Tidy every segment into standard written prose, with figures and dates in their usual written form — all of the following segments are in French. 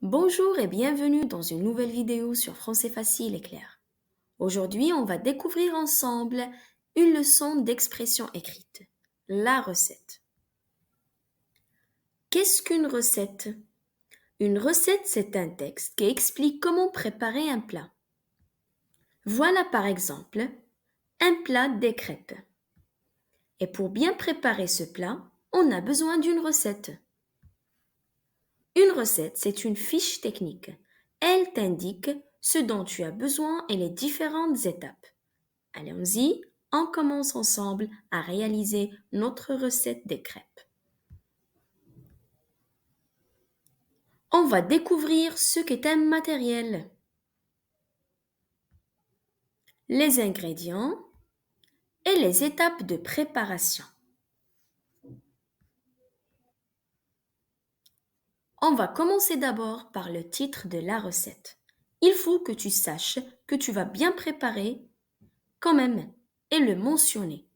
Bonjour et bienvenue dans une nouvelle vidéo sur Français facile et clair. Aujourd'hui, on va découvrir ensemble une leçon d'expression écrite, la recette. Qu'est-ce qu'une recette? Une recette, c'est un texte qui explique comment préparer un plat. Voilà par exemple un plat des crêpes. Et pour bien préparer ce plat, on a besoin d'une recette. Une recette, c'est une fiche technique. Elle t'indique ce dont tu as besoin et les différentes étapes. Allons-y, on commence ensemble à réaliser notre recette des crêpes. On va découvrir ce qu'est un matériel, les ingrédients et les étapes de préparation. On va commencer d'abord par le titre de la recette. Il faut que tu saches que tu vas bien préparer quand même et le mentionner.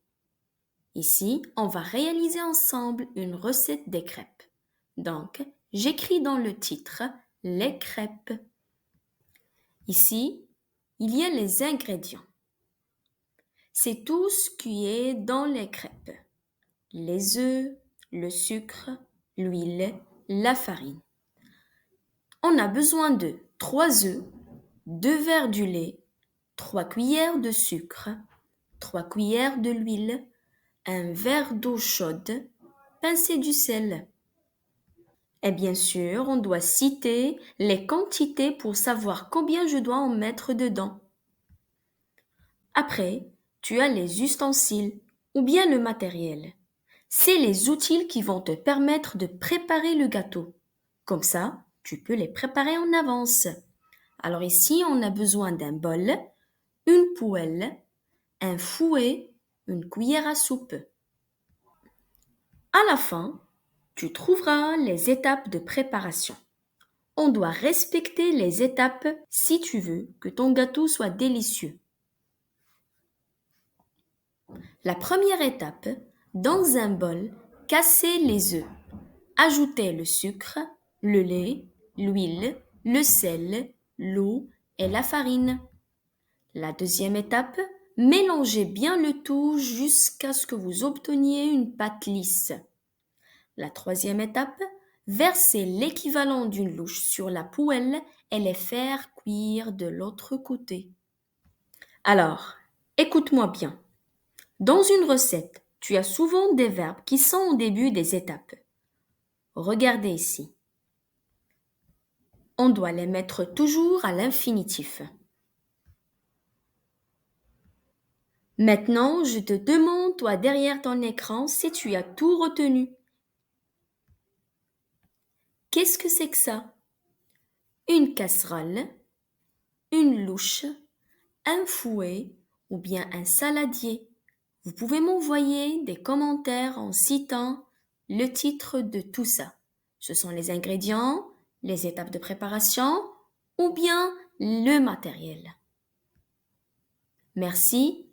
Ici, on va réaliser ensemble une recette des crêpes. Donc, j'écris dans le titre les crêpes. Ici, il y a les ingrédients. C'est tout ce qui est dans les crêpes. Les œufs, le sucre, l'huile, la farine. On a besoin de 3 œufs, 2 verres du lait, 3 cuillères de sucre, 3 cuillères de l'huile, un verre d'eau chaude, pincée du sel. Et bien sûr, on doit citer les quantités pour savoir combien je dois en mettre dedans. Après, tu as les ustensiles ou bien le matériel. C'est les outils qui vont te permettre de préparer le gâteau. Comme ça, tu peux les préparer en avance. Alors ici, on a besoin d'un bol, une poêle, un fouet, une cuillère à soupe. À la fin, tu trouveras les étapes de préparation. On doit respecter les étapes si tu veux que ton gâteau soit délicieux. La première étape, dans un bol, casser les œufs. Ajoutez le sucre, le lait, l'huile, le sel, l'eau et la farine. La deuxième étape, mélangez bien le tout jusqu'à ce que vous obteniez une pâte lisse. La troisième étape, versez l'équivalent d'une louche sur la poêle et les faire cuire de l'autre côté. Alors, écoute-moi bien. Dans une recette, tu as souvent des verbes qui sont au début des étapes. Regardez ici. On doit les mettre toujours à l'infinitif. Maintenant, je te demande, toi derrière ton écran, si tu as tout retenu. Qu'est-ce que c'est que ça? Une casserole, une louche, un fouet ou bien un saladier. Vous pouvez m'envoyer des commentaires en citant le titre de tout ça. Ce sont les ingrédients, les étapes de préparation ou bien le matériel. Merci